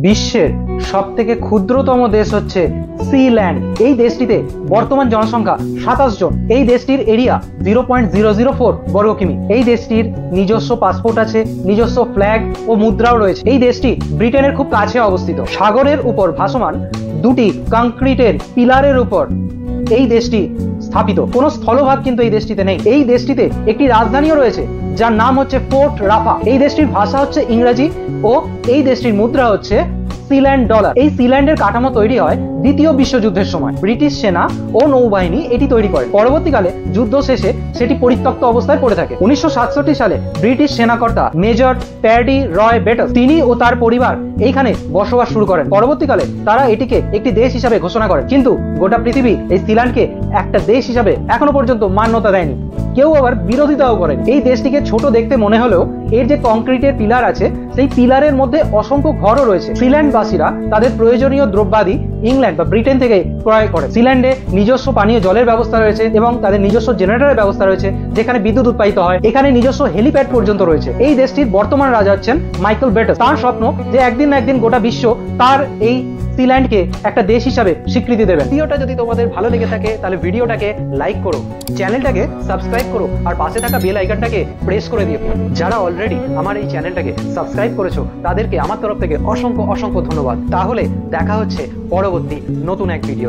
বিশ্বের সবথেকে ক্ষুদ্রতম দেশ হচ্ছে সিল্যান্ড। এই দেশটিতে বর্তমান জনসংখ্যা 27 জন। এই দেশটির এরিয়া 0.004 বর্গ কিমি। এই দেশটির নিজস্ব পাসপোর্ট আছে, নিজস্ব ফ্ল্যাগ ও মুদ্রাও রয়েছে। এই দেশটি ব্রিটেনের খুব কাছে অবস্থিত। সাগরের উপর ভাসমান দুটি কংক্রিটের পিলারের উপর এই দেশটি স্থাপিত। কোনো স্থলভাগ কিন্তু এই দেশটিতে নেই। এই দেশটিতে একটি রাজধানীও রয়েছে যার নাম হচ্ছে ফোর্ট রাফা। এই দেশটির ভাষা হচ্ছে ইংরেজি ও এই দেশটির মুদ্রা হচ্ছে সিল্যান্ড ডলার। এই সিল্যান্ডের কাঠামো তৈরি হয় দ্বিতীয় বিশ্বযুদ্ধের সময়। ব্রিটিশ সেনা ও নৌবাহিনী এটি তৈরি করে। পরবর্তীকালে যুদ্ধ শেষে সেটি পরিত্যক্ত অবস্থায় পড়ে থাকে। 1967 সালে ব্রিটিশ সেনাকর্তা মেজর প্যাডি রয় বেটস তিনি ও তার পরিবার এইখানে বসবাস শুরু করেন। পরবর্তীকালে তারা এটিকে একটি দেশ হিসাবে ঘোষণা করেন, কিন্তু গোটা পৃথিবী এই সিল্যান্ডকে একটা দেশ হিসাবে এখনো পর্যন্ত মান্যতা দেয়নি। কেউ আবার বিরোধিতাও করেন। এই দেশটিকে ছোট দেখতে মনে হলেও এর যে কংক্রিটের পিলার আছে সেই পিলারের মধ্যে অসংখ্য ঘরও রয়েছে। সিল্যান্ডবাসীরা তাদের প্রয়োজনীয় দ্রব্যাদি ইংল্যান্ড বা ব্রিটেন থেকে ক্রয় করে। সিল্যান্ডে নিজস্ব পানীয় জলের ব্যবস্থা রয়েছে এবং তাদের নিজস্ব জেনারেটরের ব্যবস্থা রয়েছে যেখানে বিদ্যুৎ উৎপাদিত হয়। এখানে নিজস্ব হেলিপ্যাড পর্যন্ত রয়েছে। এই দেশটির বর্তমান রাজা হচ্ছেন মাইকেল বেটস। তার স্বপ্ন যে একদিন না একদিন গোটা বিশ্ব তার এই সিল্যান্ডকে একটা দেশ হিসাবে স্বীকৃতি দেবেন। ভিডিওটা যদি তোমাদের ভালো লেগে থাকে তাহলে ভিডিওটাকে লাইক করো, চ্যানেলটাকে সাবস্ক্রাইব করো আর পাশে থাকা বেল আইকনটাকে প্রেস করে দিও। যারা অলরেডি আমার এই চ্যানেলটাকে সাবস্ক্রাইব করেছো তাদেরকে আমার তরফ থেকে অসংখ্য অসংখ্য ধন্যবাদ। তাহলে দেখা হচ্ছে পরবর্তী নতুন এক ভিডিও।